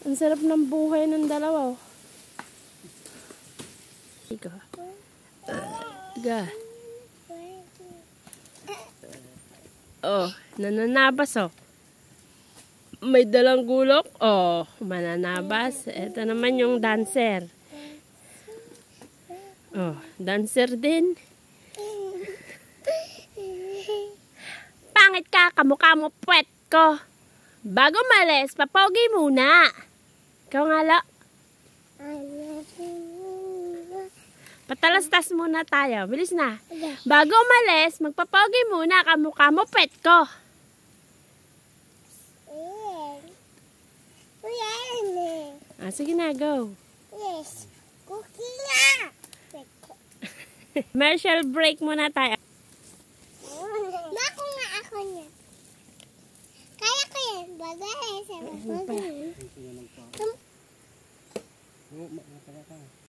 Ang sarap ng buhay ng dalawa. Ika. Ga. Oh, nananabas oh. May dalang gulok. Oh, mananabas. Ito naman yung dancer. Oh, dancer din. Pangit ka, kamukha mo puwet ko. Bago malis, papogi muna. Ikaw nga lo. Patalastas muna tayo. Bilis na. Bago malis, magpapogi muna, kamukha mo puwet ko. Sige na, go. Yes. Cookie na. Commercial break muna tayo. Bako nga ako niya. Kaya ko yan. Bagay. Sabi ko.